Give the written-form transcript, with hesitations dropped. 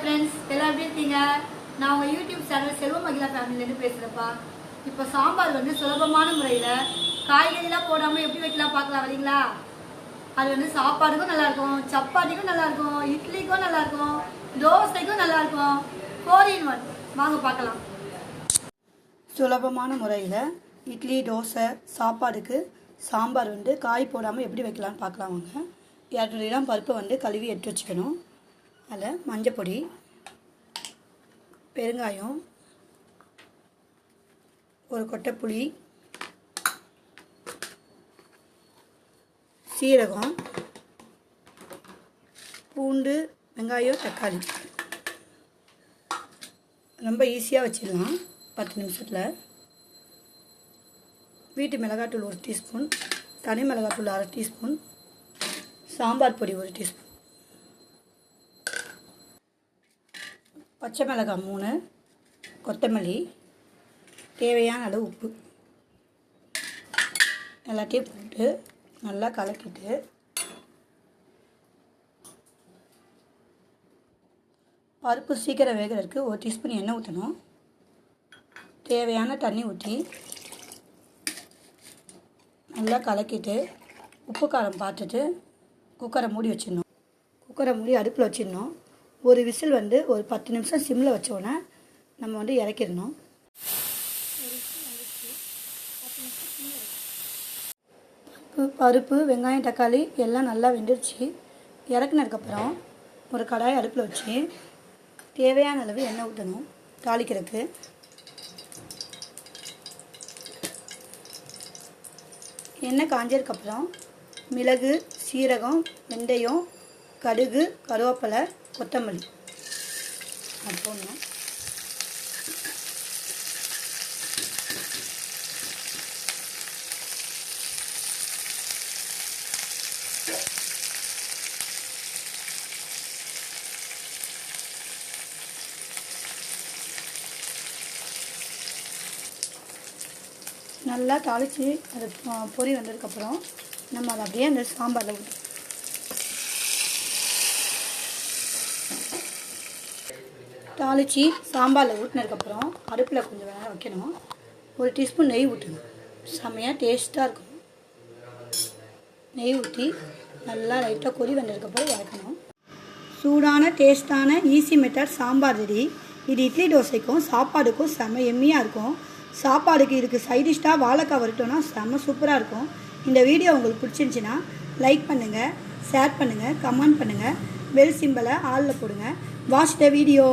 Friends எல்லாம் எப்படி இருக்கீங்க? நான் உங்கள் யூடியூப் சேனல் செல்வம் மகிழா ஃபேமிலிலேருந்து பேசுகிறேன்ப்பா. இப்போ சாம்பார் வந்து சுலபமான முறையில் காய்கறிலாம் போடாமல் எப்படி வைக்கலாம் பார்க்கலாம் வரீங்களா? அது வந்து சாப்பாடுக்கும் நல்லாயிருக்கும், சப்பாத்திக்கும் நல்லாயிருக்கும், இட்லிக்கும் நல்லாயிருக்கும், தோசைக்கும் நல்லாயிருக்கும். 4 in 1 வாங்க பார்க்கலாம். சுலபமான முறையில் இட்லி தோசை சாப்பாடுக்கு சாம்பார் வந்து காய் போடாமல் எப்படி வைக்கலான்னு பார்க்கலாம் வாங்க. 200 கிராம் பருப்பை வந்து கழுவி எடுத்து வச்சுக்கணும். அதில் மஞ்சப்பொடி, பெருங்காயம், ஒரு கொட்டை புளி, சீரகம், பூண்டு, வெங்காயம், தக்காளி. ரொம்ப ஈஸியாக வச்சிடலாம் 10 நிமிஷத்தில். வீட்டு மிளகாத்தூள் 1 டீஸ்பூன், தனி மிளகாத்தூள் 1/2 டீஸ்பூன், சாம்பார் பொடி 1 டீஸ்பூன், பச்சை மிளகாய் 3, கொத்தமல்லி, தேவையான அளவு உப்பு எல்லாத்தையும் போட்டு நல்லா கலக்கிட்டு பருப்பு சீக்கிரம் வேகிறதுக்கு 1 டீஸ்பூன் எண்ணெய் ஊற்றணும். தேவையான தண்ணி ஊற்றி நல்லா கலக்கிட்டு உப்பு காரம் பார்த்துட்டு குக்கரை மூடி வச்சிடணும். குக்கரை மூடி அடுப்பில் வச்சிடணும். ஒரு விசில் வந்து ஒரு 10 நிமிஷம் சிம்மில் வச்சோன்னே நம்ம வந்து இறக்கிடணும். பருப்பு வெங்காயம் தக்காளி எல்லாம் நல்லா வெந்துருச்சு. இறக்குனதுக்கப்புறம் ஒரு கடாயை அடுப்பில் வச்சு தேவையான அளவு எண்ணெய் ஊற்றணும் தாளிக்கிறதுக்கு. எண்ணெய் காஞ்சதுக்கப்புறம் மிளகு, சீரகம், வெந்தயம், கடுகு, கருவேப்பிலை, கொத்தமல்லி அது போடணும். நல்லா தாளித்து அது பொரி வந்ததுக்கப்புறம் நம்ம அதை அப்படியே அந்த சாம்பாரில் ஊற்றணும். தாளித்து சாம்பாரில் ஊற்றினதுக்கப்புறம் அடுப்பில் கொஞ்சம் நேரம் வைக்கணும். 1 டீஸ்பூன் நெய் ஊற்றணும். செம்மையாக டேஸ்ட்டாக இருக்கும். நெய் ஊற்றி நல்லா லைட்டாக கொதி வந்ததுக்கப்புறம் இறக்கணும். சூடான டேஸ்ட்டான ஈஸி மெத்தட் சாம்பார் ரெடி. இது இட்லி தோசைக்கும் சாப்பாடுக்கும் செம்ம எம்மியாக இருக்கும். சாப்பாடுக்கு இதுக்கு சைடிஷ்டாக வாழைக்காய் வறுத்தோன்னா செம்ம சூப்பராக இருக்கும். இந்த வீடியோ உங்களுக்கு பிடிச்சிருந்துச்சின்னா லைக் பண்ணுங்கள், ஷேர் பண்ணுங்கள், கமெண்ட் பண்ணுங்கள், பெல் சிம்பலை ஆலில் போடுங்க. Watch the video.